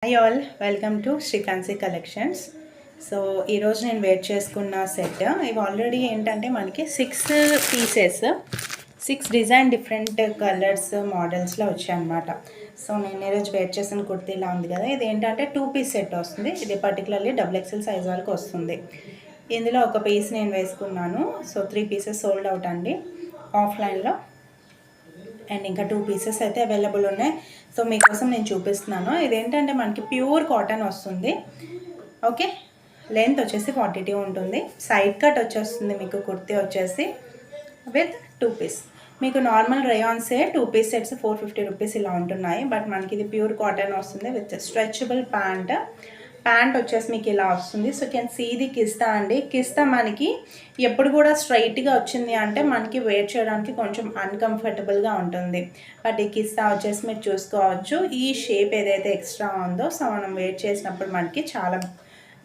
Hi all, welcome to Srikanshi collections. So ఈరోజు నేను wear చేసుకున్న సెట్ ఇవి ఆల్రెడీ ఏంటంటే మనకి 6 పీసెస్ 6 డిజైన్ డిఫరెంట్ కలర్స్ మోడల్స్లో వచ్చాయన్నమాట. సో నేను ఈరోజు వేర్ చేసిన కుర్తీ ఇలా ఉంది కదా, ఇది ఏంటంటే 2 పీస్ సెట్ వస్తుంది. ఇది పర్టికులర్లీ XXL సైజ్ వాళ్ళకి వస్తుంది. ఇందులో ఒక పీస్ నేను వేసుకున్నాను. సో 3 పీసెస్ సోల్డ్ అవుట్ అండి ఆఫ్లైన్లో, అండ్ ఇంకా 2 పీసెస్ అయితే అవైలబుల్ ఉన్నాయి. సో మీకోసం నేను చూపిస్తున్నాను. ఇదేంటంటే మనకి ప్యూర్ కాటన్ వస్తుంది. ఓకే, లెంత్ వచ్చేసి 42 ఉంటుంది. సైడ్ కట్ వచ్చేస్తుంది మీకు కుర్తీ వచ్చేసి విత్ 2 పీస్. మీకు నార్మల్ రేయాన్సే 2 పీస్ సెట్స్ 450 రూపీస్ ఇలా ఉంటున్నాయి. బట్ మనకి ఇది ప్యూర్ కాటన్ వస్తుంది విత్ స్ట్రెచబుల్ ప్యాంట్ వచ్చేసి మీకు ఇలా వస్తుంది. సో కెన్ సీ ది కిస్తా అండి. కిస్తా మనకి ఎప్పుడు కూడా స్ట్రైట్గా వచ్చింది అంటే మనకి వేర్ చేయడానికి కొంచెం అన్కంఫర్టబుల్గా ఉంటుంది. బట్ ఈ కిస్తా వచ్చేసి మీరు చూసుకోవచ్చు, ఈ షేప్ ఏదైతే ఎక్స్ట్రా ఉందో సో మనం వేర్ చేసినప్పుడు మనకి చాలా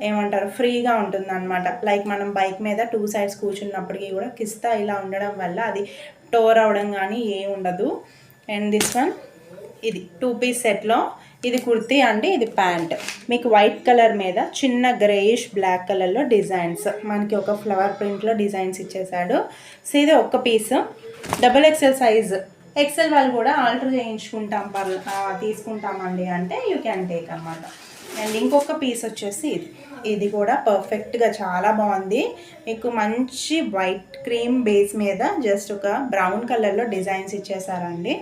ఏమంటారు ఫ్రీగా ఉంటుంది అనమాట. లైక్ మనం బైక్ మీద 2 సైడ్స్ కూర్చున్నప్పటికీ కూడా కిస్తా ఇలా ఉండడం వల్ల అది టోర్ అవడం కానీ ఏం ఉండదు. అండ్ దిస్ వన్ ఇది 2 పీస్ సెట్లో ఇది కుర్తీ అండి, ఇది ప్యాంట్. మీకు వైట్ కలర్ మీద చిన్న గ్రేయిష్ బ్లాక్ కలర్లో డిజైన్స్, మనకి ఒక ఫ్లవర్ ప్రింట్లో డిజైన్స్ ఇచ్చేసాడు. సో ఇది ఒక్క పీస్ XXL సైజ్. ఎక్సెల్ వాళ్ళు కూడా ఆల్టర్ చేయించుకుంటాం తీసుకుంటామండి అంటే యూ క్యాన్ టేక్ అన్నమాట. అండ్ ఇంకొక పీస్ వచ్చేసి ఇది కూడా పర్ఫెక్ట్గా చాలా బాగుంది. మీకు మంచి వైట్ క్రీమ్ బేస్ మీద జస్ట్ ఒక బ్రౌన్ కలర్లో డిజైన్స్ ఇచ్చేసారండి.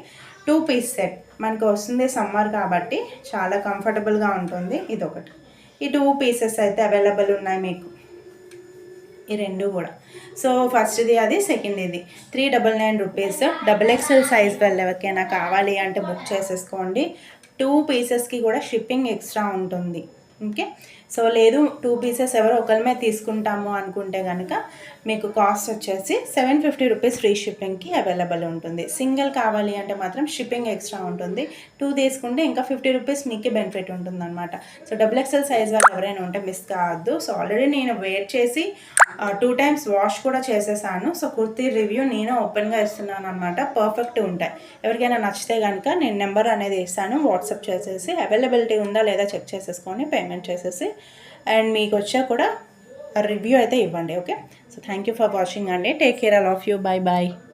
2 పీస్ సెట్ మనకు వస్తుంది, సమ్మర్ కాబట్టి చాలా కంఫర్టబుల్గా ఉంటుంది. ఇదొకటి. ఈ 2 పీసెస్ అయితే అవైలబుల్ ఉన్నాయి మీకు, ఈ రెండు కూడా. సో ఫస్ట్ది అది, సెకండ్ ఇది. 399 రూపీస్. XXL సైజ్ వాళ్ళు ఎవరికైనా కావాలి అంటే బుక్ చేసేసుకోండి. 2 పీసెస్కి కూడా షిప్పింగ్ ఎక్స్ట్రా ఉంటుంది. ఓకే, సో లేదు 2 పీసెస్ ఎవరో ఒకరిమే తీసుకుంటాము అనుకుంటే కనుక మీకు కాస్ట్ వచ్చేసి 750 రూపీస్ ఫ్రీ షిప్పింగ్కి అవైలబుల్ ఉంటుంది. సింగిల్ కావాలి అంటే మాత్రం షిప్పింగ్ ఎక్స్ట్రా ఉంటుంది. 2 తీసుకుంటే ఇంకా 50 రూపీస్ మీకు బెనిఫిట్ ఉంటుంది అనమాట. సో XXL సైజ్ వాళ్ళు ఎవరైనా ఉంటే మిస్ కావద్దు. సో ఆల్రెడీ నేను వేర్ చేసి 2 టైమ్స్ వాష్ కూడా చేసేసాను. సో కుర్తీ రివ్యూ నేను ఓపెన్గా ఇస్తున్నాను అనమాట. పర్ఫెక్ట్ ఉంటాయి. ఎవరికైనా నచ్చితే కనుక నేను నెంబర్ అనేది ఇస్తాను, వాట్సాప్ చేసేసి అవైలబిలిటీ ఉందా లేదా చెక్ చేసేసుకొని పేమెంట్ చేసేసి అండ్ మీకు వచ్చా కూడా రివ్యూ అయితే ఇవ్వండి. Okay, so thank you for watching అండి. Take care all of you. Bye bye.